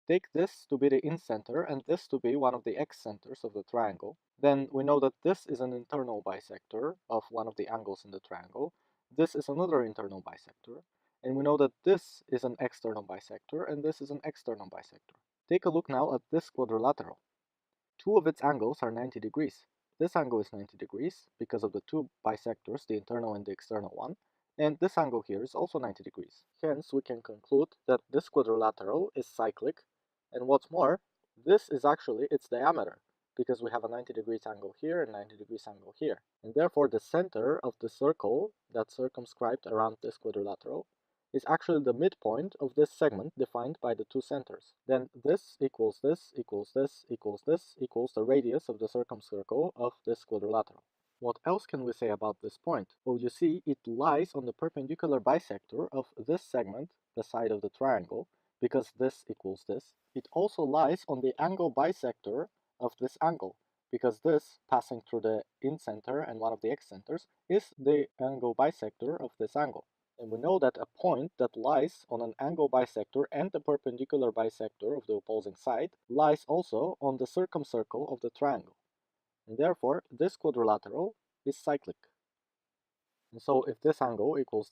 take this to be the incenter and this to be one of the x-centers of the triangle, then we know that this is an internal bisector of one of the angles in the triangle. This is another internal bisector. And we know that this is an external bisector and this is an external bisector. Take a look now at this quadrilateral. Two of its angles are 90 degrees. This angle is 90 degrees because of the two bisectors, the internal and the external one, and this angle here is also 90 degrees. Hence, we can conclude that this quadrilateral is cyclic, and what's more, this is actually its diameter, because we have a 90 degrees angle here and 90 degrees angle here. And therefore, the center of the circle that's circumscribed around this quadrilateral is actually the midpoint of this segment defined by the two centers. Then this equals this equals this equals this equals the radius of the circumcircle of this quadrilateral. What else can we say about this point? Well, you see, it lies on the perpendicular bisector of this segment, the side of the triangle, because this equals this. It also lies on the angle bisector of this angle, because this, passing through the incenter and one of the x-centers, is the angle bisector of this angle. And we know that a point that lies on an angle bisector and the perpendicular bisector of the opposing side lies also on the circumcircle of the triangle. And therefore, this quadrilateral is cyclic. And so if this angle equals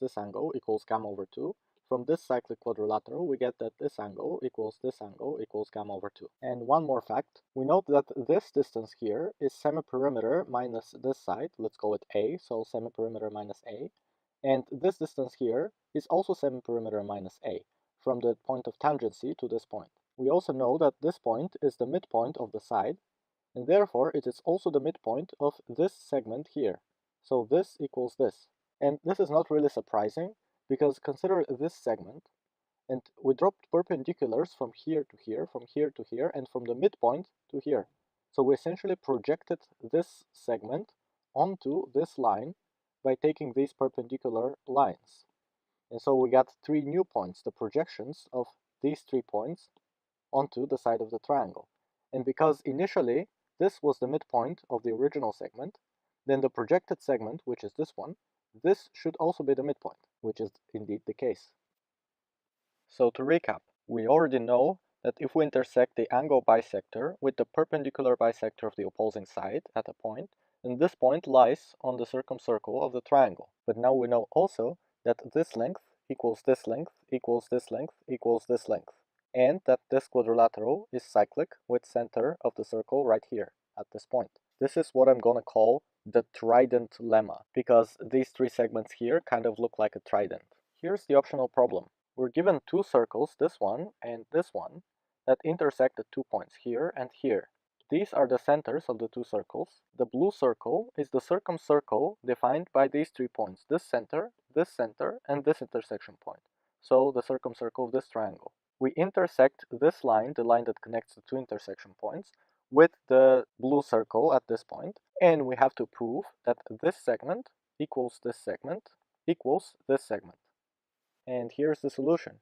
gamma over 2, from this cyclic quadrilateral, we get that this angle equals gamma over 2. And one more fact, we note that this distance here is semiperimeter minus this side, let's call it A, so semiperimeter minus A. And this distance here is also semiperimeter minus A, from the point of tangency to this point. We also know that this point is the midpoint of the side, and therefore it is also the midpoint of this segment here. So this equals this. And this is not really surprising, because consider this segment, and we dropped perpendiculars from here to here, from here to here, and from the midpoint to here. So we essentially projected this segment onto this line by taking these perpendicular lines. And so we got three new points, the projections of these 3 points onto the side of the triangle. And because initially this was the midpoint of the original segment, then the projected segment, which is this one, this should also be the midpoint, which is indeed the case. So to recap, we already know that if we intersect the angle bisector with the perpendicular bisector of the opposing side at a point, then this point lies on the circumcircle of the triangle. But now we know also that this length equals this length equals this length equals this length, and that this quadrilateral is cyclic with center of the circle right here at this point. This is what I'm going to call the Trident lemma, because these 3 segments here kind of look like a trident. Here's the optional problem. We're given 2 circles, this one and this one, that intersect the 2 points here and here. These are the centers of the 2 circles. The blue circle is the circumcircle defined by these 3 points, this center, and this intersection point. So the circumcircle of this triangle. We intersect this line, the line that connects the 2 intersection points, with the blue circle at this point, and we have to prove that this segment equals this segment equals this segment. And here's the solution.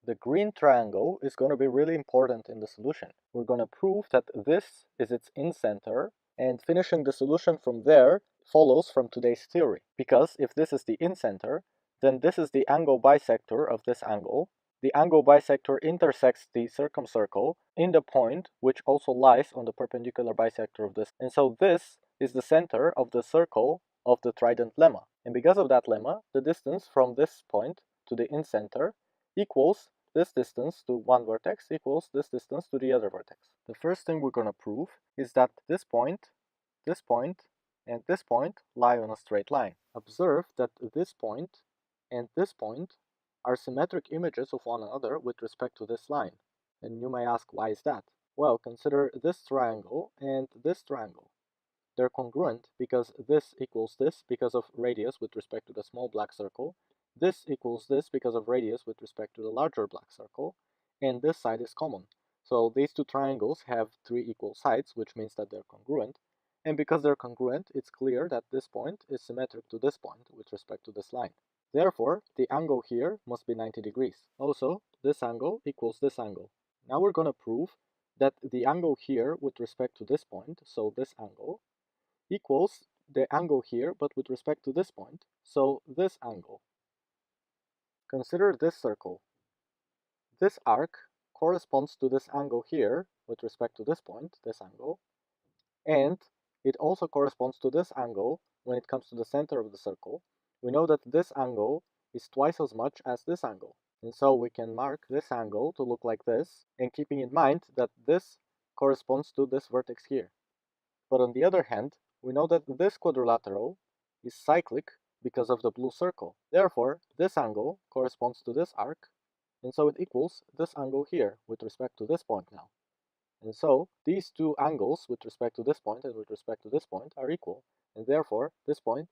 The green triangle is going to be really important in the solution. We're going to prove that this is its incenter, and finishing the solution from there follows from today's theory. Because if this is the incenter, then this is the angle bisector of this angle. The angle bisector intersects the circumcircle in the point which also lies on the perpendicular bisector of this. And so this is the center of the circle of the trident lemma. And because of that lemma, the distance from this point to the incenter equals this distance to one vertex equals this distance to the other vertex. The first thing we're going to prove is that this point, and this point lie on a straight line. Observe that this point and this point are symmetric images of one another with respect to this line. And you may ask, why is that? Well, consider this triangle and this triangle. They're congruent because this equals this because of radius with respect to the small black circle. This equals this because of radius with respect to the larger black circle. And this side is common. So these 2 triangles have 3 equal sides, which means that they're congruent. And because they're congruent, it's clear that this point is symmetric to this point with respect to this line. Therefore, the angle here must be 90 degrees. Also, this angle equals this angle. Now we're going to prove that the angle here with respect to this point, so this angle, equals the angle here, but with respect to this point, so this angle. Consider this circle. This arc corresponds to this angle here with respect to this point, this angle, and it also corresponds to this angle when it comes to the center of the circle. We know that this angle is twice as much as this angle. And so we can mark this angle to look like this, and keeping in mind that this corresponds to this vertex here. But on the other hand, we know that this quadrilateral is cyclic because of the blue circle. Therefore, this angle corresponds to this arc, and so it equals this angle here with respect to this point now. And so these two angles with respect to this point and with respect to this point are equal, and therefore this point,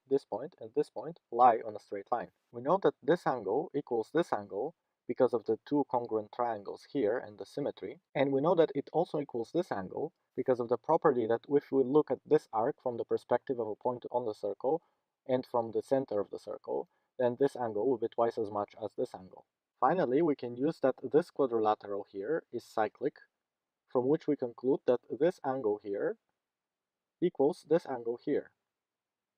and this point lie on a straight line. We know that this angle equals this angle because of the two congruent triangles here and the symmetry, and we know that it also equals this angle because of the property that if we look at this arc from the perspective of a point on the circle and from the center of the circle, then this angle will be twice as much as this angle. Finally, we can use that this quadrilateral here is cyclic, from which we conclude that this angle here equals this angle here.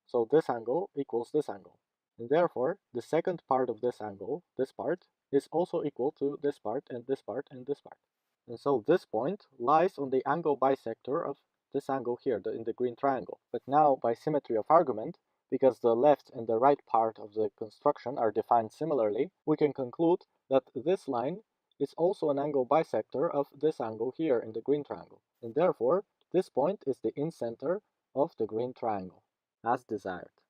So this angle equals this angle. And therefore, the second part of this angle, this part, is also equal to this part and this part and this part. And so this point lies on the angle bisector of this angle here, in the green triangle. But now, by symmetry of argument, because the left and the right part of the construction are defined similarly, we can conclude that this line is also an angle bisector of this angle here in the green triangle. And therefore, this point is the incenter of the green triangle, as desired.